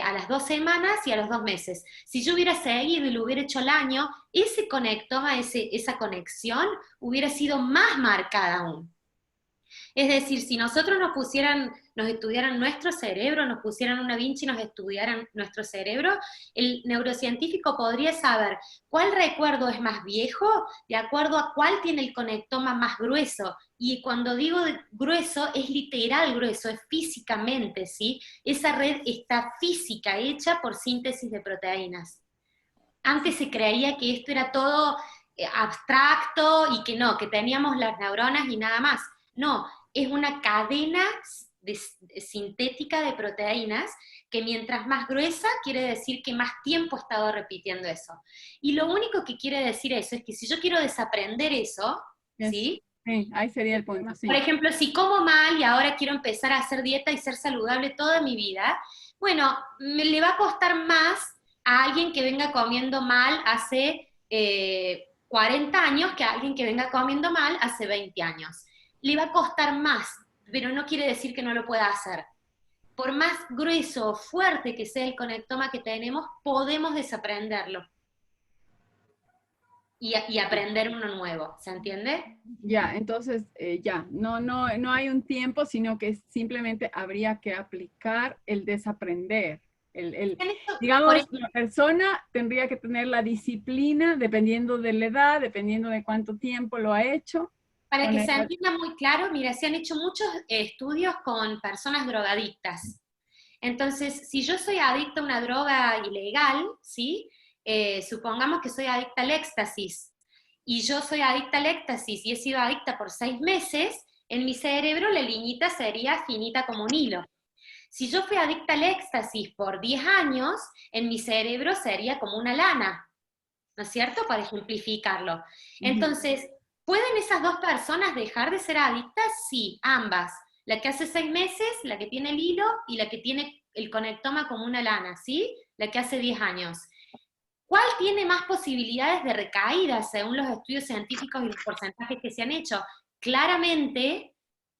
a las 2 semanas y a los 2 meses. Si yo hubiera seguido y lo hubiera hecho al año, ese conectoma, esa conexión, hubiera sido más marcada aún. Es decir, si nosotros nos estudiaran nuestro cerebro, nos pusieran una vincha y nos estudiaran nuestro cerebro, el neurocientífico podría saber cuál recuerdo es más viejo, de acuerdo a cuál tiene el conectoma más grueso. Y cuando digo grueso, es literal grueso, es físicamente, ¿sí? Esa red está física, hecha por síntesis de proteínas. Antes se creía que esto era todo abstracto y que no, que teníamos las neuronas y nada más. No, es una cadena sintética de proteínas que mientras más gruesa quiere decir que más tiempo he estado repitiendo eso. Y lo único que quiere decir eso es que si yo quiero desaprender eso, ¿sí? Sí, ahí sería el punto, sí. Por ejemplo, si como mal y ahora quiero empezar a hacer dieta y ser saludable toda mi vida, bueno, le va a costar más a alguien que venga comiendo mal hace 40 años que a alguien que venga comiendo mal hace 20 años. Le va a costar más, pero no quiere decir que no lo pueda hacer. Por más grueso o fuerte que sea el conectoma que tenemos, podemos desaprenderlo. Y aprender uno nuevo, ¿se entiende? Ya, entonces, no hay un tiempo, sino que simplemente habría que aplicar el desaprender. Digamos, la persona tendría que tener la disciplina, dependiendo de la edad, dependiendo de cuánto tiempo lo ha hecho. Para que se entienda muy claro, mira, se han hecho muchos estudios con personas drogadictas. Entonces, si yo soy adicta a una droga ilegal, ¿sí? Supongamos que soy adicta al éxtasis, y yo soy adicta al éxtasis y he sido adicta por 6 meses, en mi cerebro la liñita sería finita como un hilo. Si yo fui adicta al éxtasis por 10 años, en mi cerebro sería como una lana, ¿no es cierto? Para ejemplificarlo. Entonces, ¿pueden esas dos personas dejar de ser adictas? Sí, ambas. La que hace 6 meses, la que tiene el hilo, y la que tiene el conectoma como una lana, ¿sí? La que hace 10 años. ¿Cuál tiene más posibilidades de recaída según los estudios científicos y los porcentajes que se han hecho? Claramente,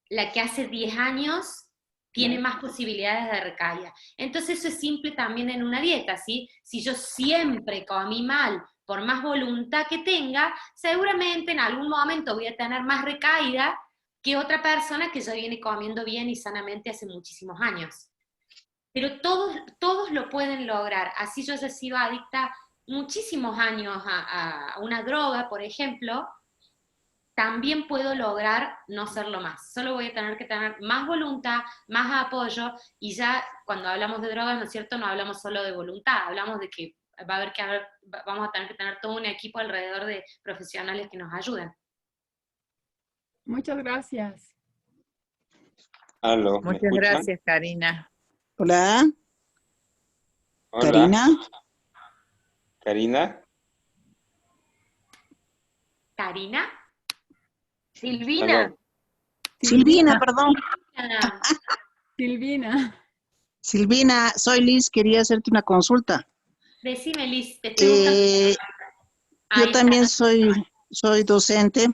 la que hace 10 años tiene más posibilidades de recaída. Entonces eso es simple también en una dieta, ¿sí? Si yo siempre comí mal, por más voluntad que tenga, seguramente en algún momento voy a tener más recaída que otra persona que ya viene comiendo bien y sanamente hace muchísimos años. Pero todos lo pueden lograr. Así yo he sido adicta muchísimos años a una droga, por ejemplo, también puedo lograr no serlo más. Solo voy a tener que tener más voluntad, más apoyo, y ya cuando hablamos de drogas, ¿no es cierto?, no hablamos solo de voluntad, hablamos de que vamos a tener que tener todo un equipo alrededor de profesionales que nos ayuden. Muchas gracias. Aló, muchas gracias, Karina. Hola. Hola. Karina. Karina. Karina. Silvina. Silvina, perdón. Silvina. Silvina, soy Liz, quería hacerte una consulta. Decime, Liz, te estoy buscando. Ahí Yo está. también soy docente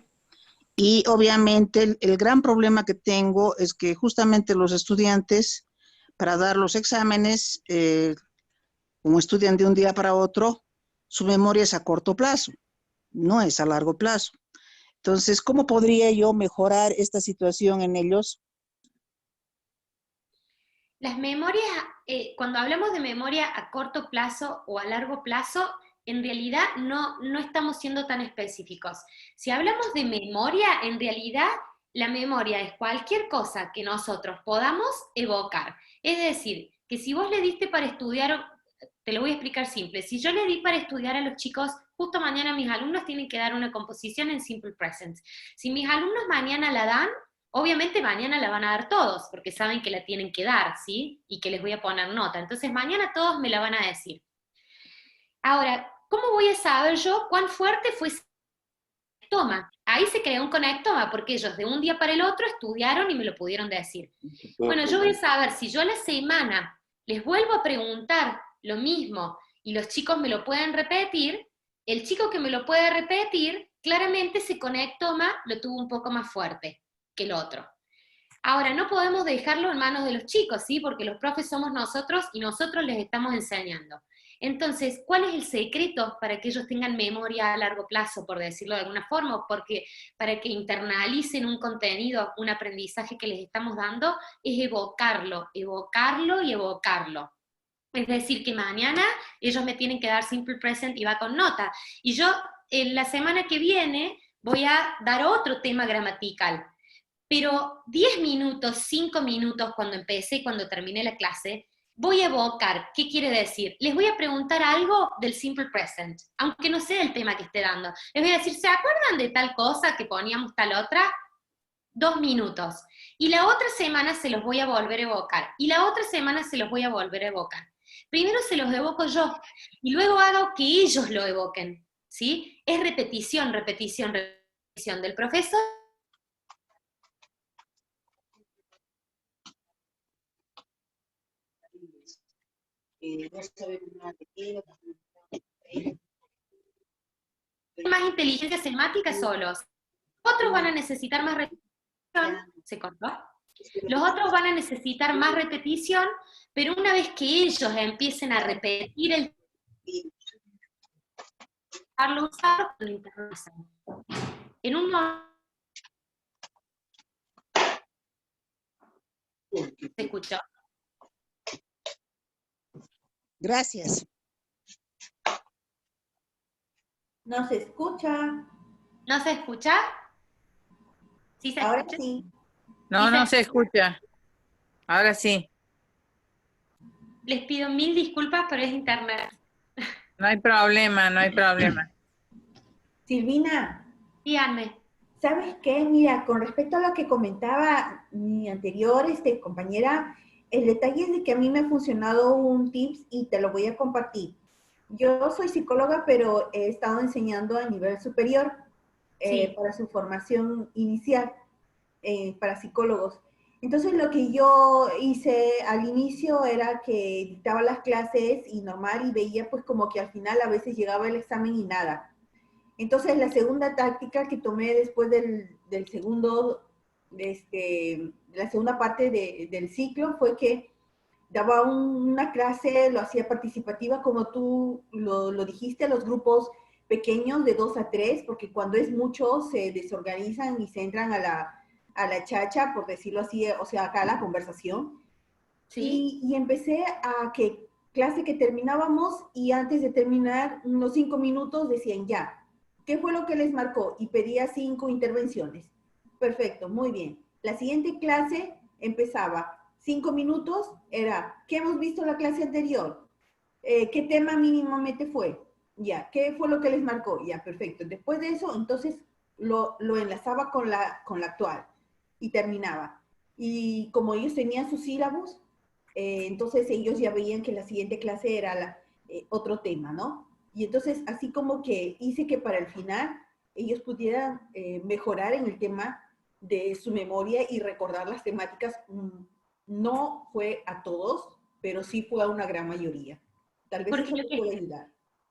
y obviamente el gran problema que tengo es que justamente los estudiantes, para dar los exámenes, como estudian de un día para otro, su memoria es a corto plazo, no es a largo plazo. Entonces, ¿cómo podría yo mejorar esta situación en ellos? Las memorias, cuando hablamos de memoria a corto plazo o a largo plazo, en realidad no estamos siendo tan específicos. Si hablamos de memoria, en realidad la memoria es cualquier cosa que nosotros podamos evocar. Es decir, que si vos le diste para estudiar, te lo voy a explicar simple, si yo le di para estudiar a los chicos, justo mañana mis alumnos tienen que dar una composición en Simple Present. Si mis alumnos mañana la dan, obviamente mañana la van a dar todos, porque saben que la tienen que dar, ¿sí? Y que les voy a poner nota. Entonces mañana todos me la van a decir. Ahora, ¿cómo voy a saber yo cuán fuerte fue ese conectoma? Ahí se creó un conectoma, porque ellos de un día para el otro estudiaron y me lo pudieron decir. Bueno, yo voy a saber si yo a la semana les vuelvo a preguntar lo mismo y los chicos me lo pueden repetir, el chico que me lo puede repetir, claramente ese conectoma lo tuvo un poco más fuerte que el otro. Ahora, no podemos dejarlo en manos de los chicos, ¿sí? Porque los profes somos nosotros y nosotros les estamos enseñando. Entonces, ¿cuál es el secreto para que ellos tengan memoria a largo plazo, por decirlo de alguna forma? Porque para que internalicen un contenido, un aprendizaje que les estamos dando, es evocarlo, evocarlo y evocarlo. Es decir, que mañana ellos me tienen que dar Simple Present y va con nota. Y yo, en la semana que viene, voy a dar otro tema gramatical. Pero 10 minutos, 5 minutos cuando empecé y cuando terminé la clase, voy a evocar, ¿qué quiere decir? Les voy a preguntar algo del Simple Present, aunque no sea el tema que esté dando. Les voy a decir, ¿se acuerdan de tal cosa que poníamos tal otra? 2 minutos. Y la otra semana se los voy a volver a evocar. Y la otra semana se los voy a volver a evocar. Primero se los evoco yo, y luego hago que ellos lo evoquen, ¿sí? Es repetición, repetición, repetición del profesor. Más inteligencia semática solos. Otros van a necesitar más repetición. ¿Se cortó? Los otros van a necesitar más repetición, pero una vez que ellos empiecen a repetir el usarlo, lo internalizan. En un momento se escuchó. Gracias. ¿No se escucha? ¿No se escucha? ¿Sí se Ahora escucha? sí. No, no se escucha. Ahora sí. Les pido 1000 disculpas, pero es internet. No hay problema, no hay problema. Silvina, Díganme. ¿sabes qué? Mira, con respecto a lo que comentaba mi anterior compañera, el detalle es de que a mí me ha funcionado un tips y te lo voy a compartir. Yo soy psicóloga, pero he estado enseñando a nivel superior Sí. para su formación inicial para psicólogos. Entonces lo que yo hice al inicio era que dictaba las clases y normal y veía pues como que al final a veces llegaba el examen y nada. Entonces la segunda táctica que tomé después del segundo, la segunda parte del ciclo fue que daba una clase, lo hacía participativa como tú lo dijiste, los grupos pequeños de 2 a 3, porque cuando es mucho se desorganizan y se entran a la chacha, por decirlo así, o sea, acá a la conversación. ¿Sí? Y empecé a que clase que terminábamos y antes de terminar, unos 5 minutos decían ya, ¿qué fue lo que les marcó? Y pedía 5 intervenciones. Perfecto, muy bien. La siguiente clase empezaba 5 minutos, era, ¿qué hemos visto en la clase anterior? ¿Qué tema mínimamente fue? Ya, ¿qué fue lo que les marcó? Ya, perfecto. Después de eso, entonces lo enlazaba con la actual y terminaba. Y como ellos tenían sus sílabos, entonces ellos ya veían que la siguiente clase era otro tema, ¿no? Y entonces así como que hice que para el final ellos pudieran mejorar en el tema de su memoria y recordar las temáticas. No fue a todos, pero sí fue a una gran mayoría. Tal vez Porque eso te puede ayudar.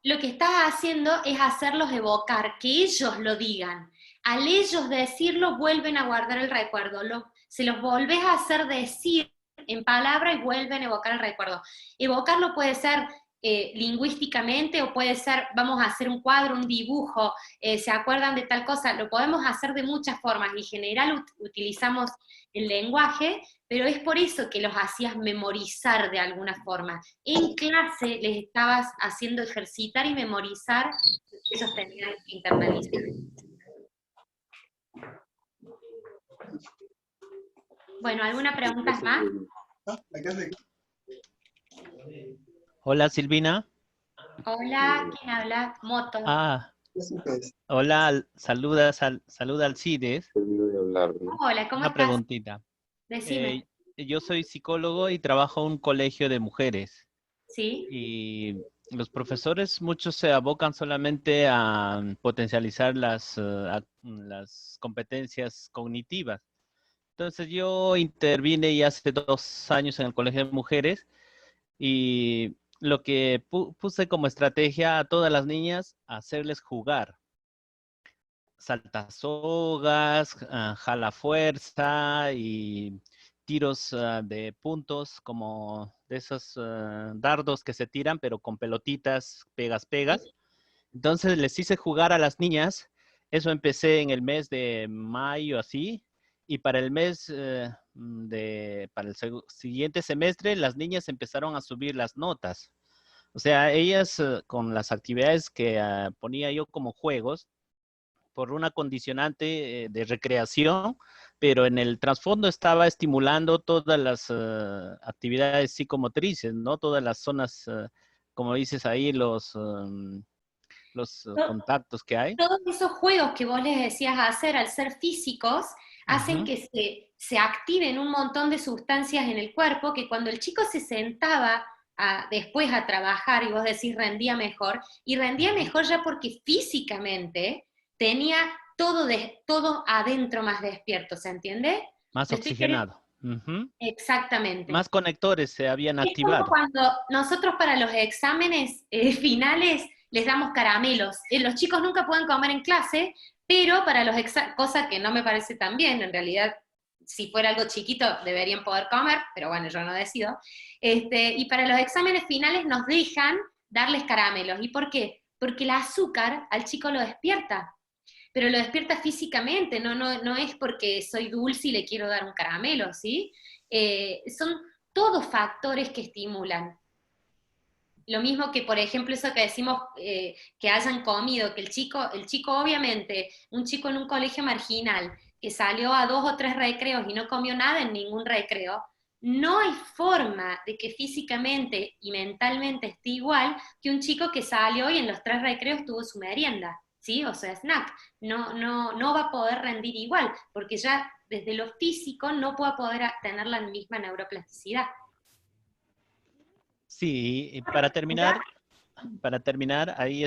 lo que estás haciendo es hacerlos evocar, que ellos lo digan. Al ellos decirlo, vuelven a guardar el recuerdo. Se los volvés a hacer decir en palabra y vuelven a evocar el recuerdo. Evocarlo puede ser lingüísticamente o puede ser, vamos a hacer un cuadro, un dibujo, se acuerdan de tal cosa, lo podemos hacer de muchas formas. En general utilizamos el lenguaje, pero es por eso que los hacías memorizar de alguna forma. En clase les estabas haciendo ejercitar y memorizar, ellos tenían que internalizar. Bueno, ¿alguna pregunta más? Hola Silvina. Hola, ¿quién habla? Moto. Hola, saluda Alcides. Hola, ¿cómo Una estás? preguntita. Decime. Yo soy psicólogo y trabajo en un colegio de mujeres. ¿Sí? Y los profesores muchos se abocan solamente a potencializar las competencias cognitivas. Entonces yo intervine ya hace 2 años en el colegio de mujeres y lo que puse como estrategia a todas las niñas, hacerles jugar. Saltasogas, jala fuerza y tiros de puntos como de esos dardos que se tiran, pero con pelotitas, pegas. Entonces les hice jugar a las niñas. Eso empecé en el mes de mayo, así. Y para el mes para el siguiente semestre, las niñas empezaron a subir las notas. O sea, ellas con las actividades que ponía yo como juegos, por una condicionante de recreación, pero en el trasfondo estaba estimulando todas las actividades psicomotrices, ¿no? Todas las zonas, como dices ahí, los contactos que hay. Todos esos juegos que vos les decías hacer al ser físicos, hacen que se activen un montón de sustancias en el cuerpo que cuando el chico se sentaba después a trabajar y vos decís rendía mejor, y rendía mejor ya porque físicamente tenía todo adentro más despierto, ¿se entiende? Más oxigenado. Exactamente. Más conectores se habían Es como activado. cuando nosotros para los exámenes finales les damos caramelos. Los chicos nunca pueden comer en clase, pero para los cosa que no me parece tan bien, en realidad, si fuera algo chiquito deberían poder comer, pero bueno, yo no decido. Y para los exámenes finales nos dejan darles caramelos. ¿Y por qué? Porque el azúcar al chico lo despierta, pero lo despierta físicamente, no es porque soy dulce y le quiero dar un caramelo, ¿sí? Son todos factores que estimulan. Lo mismo que, por ejemplo, eso que decimos que hayan comido, que el chico obviamente, un chico en un colegio marginal, que salió a 2 o 3 recreos y no comió nada en ningún recreo, no hay forma de que físicamente y mentalmente esté igual que un chico que salió y en los 3 recreos tuvo su merienda, ¿sí? O sea, snack. No va a poder rendir igual, porque ya desde lo físico no va a poder tener la misma neuroplasticidad. Sí, y para terminar, ahí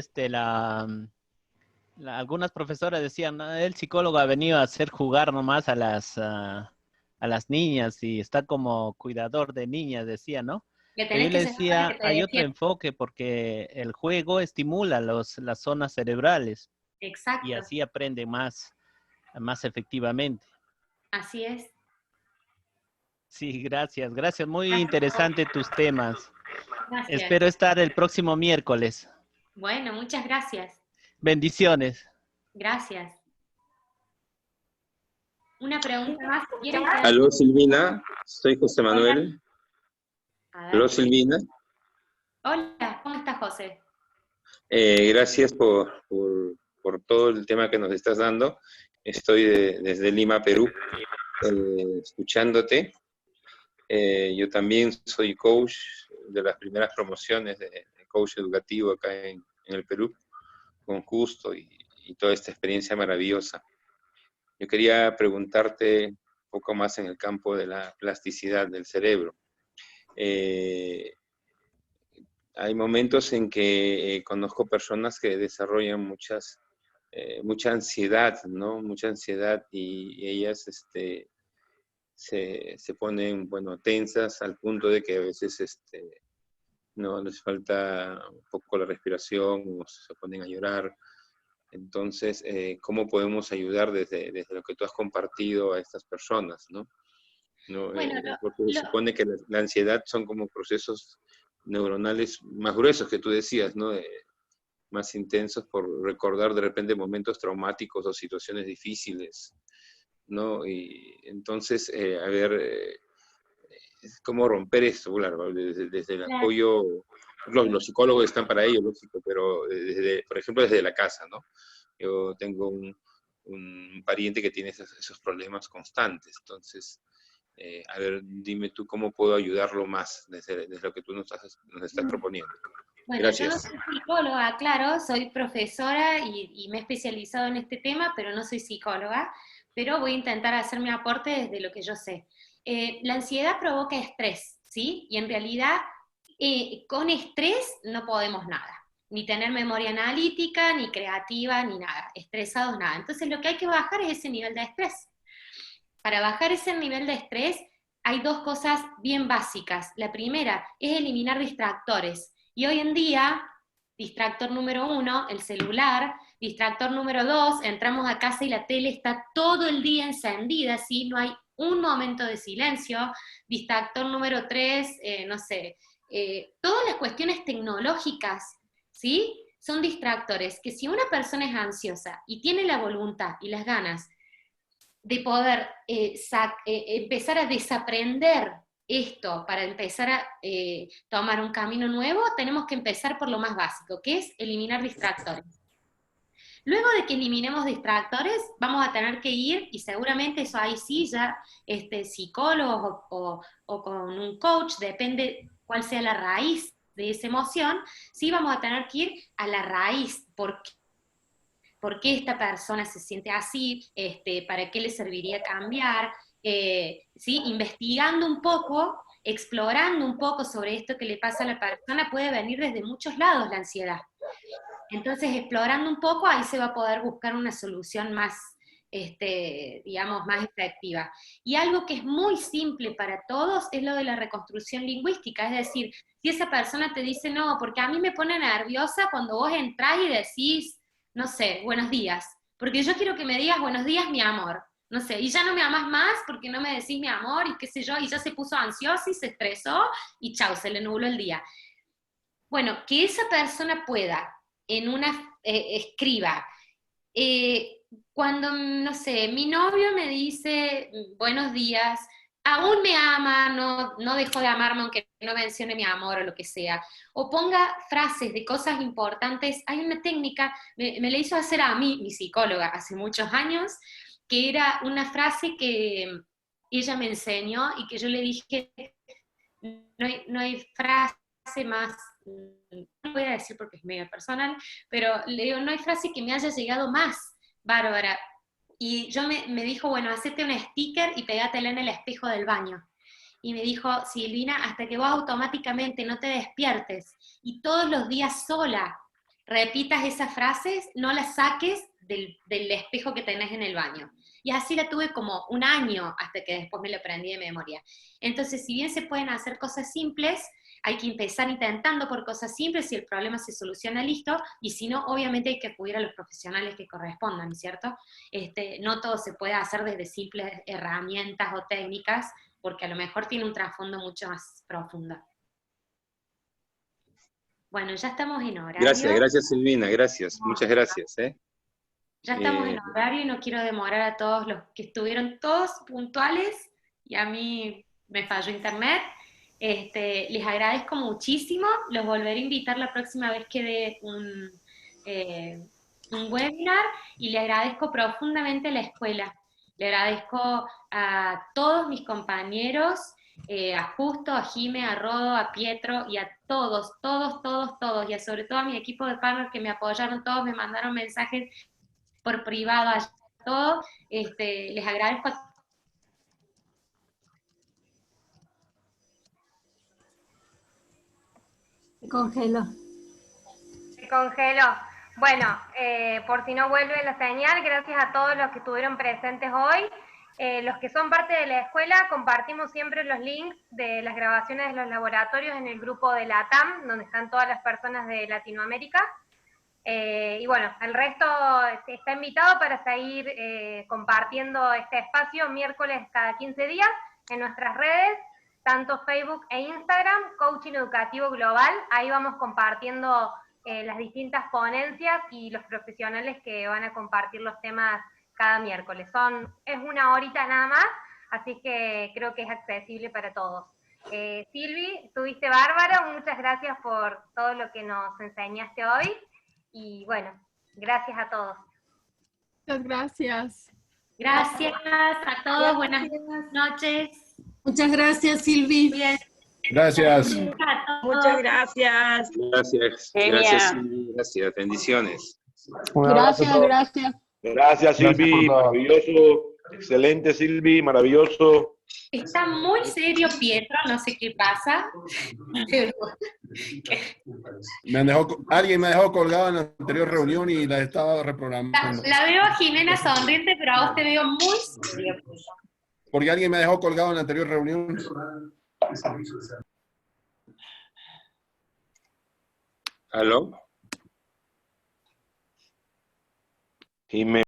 algunas profesoras decían, "No, el psicólogo ha venido a hacer jugar nomás a las niñas y está como cuidador de niñas", decía, ¿no? Pero yo le decía, hay otro enfoque porque el juego estimula las zonas cerebrales. Exacto. Y así aprende más efectivamente. Así es. Sí, gracias. Gracias. Muy interesante tus temas. Gracias. Espero estar el próximo miércoles. Bueno, muchas gracias. Bendiciones. Gracias. Una pregunta más. Aló, Silvina. Soy José Manuel. Aló, Silvina. Hola, ¿cómo estás, José? Gracias por todo el tema que nos estás dando. Estoy desde Lima, Perú, escuchándote. Yo también soy coach de las primeras promociones de coach educativo acá en el Perú, con Justo y toda esta experiencia maravillosa. Yo quería preguntarte un poco más en el campo de la plasticidad del cerebro. Hay momentos en que conozco personas que desarrollan mucha ansiedad, ¿no? Mucha ansiedad y ellas se ponen, bueno, tensas al punto de que a veces no les falta un poco la respiración o se ponen a llorar. Entonces, ¿cómo podemos ayudar desde lo que tú has compartido a estas personas, ¿no? Bueno, Porque se supone que la ansiedad son como procesos neuronales más gruesos que tú decías, ¿no? Más intensos por recordar de repente momentos traumáticos o situaciones difíciles, ¿no? Y entonces, a ver, cómo romper esto, claro, desde el claro. apoyo, los psicólogos están para ello, lógico, pero por ejemplo desde la casa, ¿no? Yo tengo un pariente que tiene esos problemas constantes, entonces, a ver, dime tú cómo puedo ayudarlo más desde lo que tú nos estás proponiendo. Bueno, Gracias. yo no soy psicóloga, claro, soy profesora y me he especializado en este tema, pero no soy psicóloga, pero voy a intentar hacer mi aporte desde lo que yo sé. La ansiedad provoca estrés, ¿sí? Y en realidad, con estrés no podemos nada, ni tener memoria analítica, ni creativa, ni nada, estresados nada. Entonces lo que hay que bajar es ese nivel de estrés. Para bajar ese nivel de estrés hay dos cosas bien básicas. La primera es eliminar distractores. Y hoy en día, distractor número 1, el celular. Distractor número 2, entramos a casa y la tele está todo el día encendida, ¿sí? No hay un momento de silencio. Distractor número 3, no sé, todas las cuestiones tecnológicas, ¿sí? Son distractores que si una persona es ansiosa y tiene la voluntad y las ganas de poder empezar a desaprender esto para empezar a tomar un camino nuevo, tenemos que empezar por lo más básico, que es eliminar distractores. Luego de que eliminemos distractores, vamos a tener que ir, y seguramente eso ahí sí ya, psicólogos o con un coach, depende cuál sea la raíz de esa emoción, sí vamos a tener que ir a la raíz, ¿por qué esta persona se siente así? ¿Para qué le serviría cambiar? ¿Sí? Investigando un poco, explorando un poco sobre esto que le pasa a la persona, puede venir desde muchos lados la ansiedad. Entonces, explorando un poco, ahí se va a poder buscar una solución más, digamos, más efectiva. Y algo que es muy simple para todos es lo de la reconstrucción lingüística, es decir, si esa persona te dice, no, porque a mí me pone nerviosa cuando vos entrás y decís, no sé, buenos días, porque yo quiero que me digas buenos días, mi amor, no sé, y ya no me amás más porque no me decís mi amor, y qué sé yo, y ya se puso ansiosa y se estresó, y chau, se le nubló el día. Bueno, que esa persona pueda, escriba, cuando, no sé, mi novio me dice buenos días, aún me ama, no dejó de amarme aunque no mencione mi amor o lo que sea, o ponga frases de cosas importantes. Hay una técnica, me la hizo hacer a mí, mi psicóloga, hace muchos años, que era una frase que ella me enseñó y que yo le dije, no hay frase más, no voy a decir porque es medio personal, pero le digo, no hay frase que me haya llegado más, Bárbara. Y me dijo, bueno, hacete un sticker y pegátela en el espejo del baño. Y me dijo, Silvina, hasta que vos automáticamente no te despiertes y todos los días sola repitas esas frases, no las saques del espejo que tenés en el baño. Y así la tuve como un año hasta que después me lo aprendí de memoria. Entonces, si bien se pueden hacer cosas simples, hay que empezar intentando por cosas simples y el problema se soluciona listo, y si no, obviamente hay que acudir a los profesionales que correspondan, ¿cierto? No todo se puede hacer desde simples herramientas o técnicas, porque a lo mejor tiene un trasfondo mucho más profundo. Bueno, ya estamos en horario. Gracias Silvina, gracias, muchas gracias. Ya estamos en horario y no quiero demorar a todos los que estuvieron todos puntuales, y a mí me falló internet. Les agradezco muchísimo, los volveré a invitar la próxima vez que dé un webinar, y le agradezco profundamente a la escuela, le agradezco a todos mis compañeros, a Justo, a Jime, a Rodo, a Pietro, y a todos, y sobre todo a mi equipo de partners que me apoyaron, todos me mandaron mensajes por privado a todos, les agradezco a Se congeló. Se congeló. Bueno, por si no vuelve la señal, gracias a todos los que estuvieron presentes hoy. Los que son parte de la escuela compartimos siempre los links de las grabaciones de los laboratorios en el grupo de la TAM, donde están todas las personas de Latinoamérica. Y bueno, el resto está invitado para seguir compartiendo este espacio miércoles cada 15 días en nuestras redes, tanto Facebook e Instagram, Coaching Educativo Global. Ahí vamos compartiendo las distintas ponencias y los profesionales que van a compartir los temas cada miércoles. Es una horita nada más, así que creo que es accesible para todos. Silvi, estuviste bárbaro, muchas gracias por todo lo que nos enseñaste hoy, y bueno, gracias a todos. Muchas gracias. Gracias a todos, buenas noches. Muchas gracias, Silvi. Bien. Gracias. Muchas gracias. Gracias. Genial. Gracias, Silvi, gracias. Bendiciones. Gracias, gracias. Gracias, Silvi. Maravilloso. Excelente, Silvi. Maravilloso. Está muy serio Pietro, no sé qué pasa. Pero Alguien me dejó colgado en la anterior reunión y la estaba reprogramando. la veo a Jimena sonriente, pero a vos te veo muy serio. Porque alguien me dejó colgado en la anterior reunión. ¿Aló? Jimena.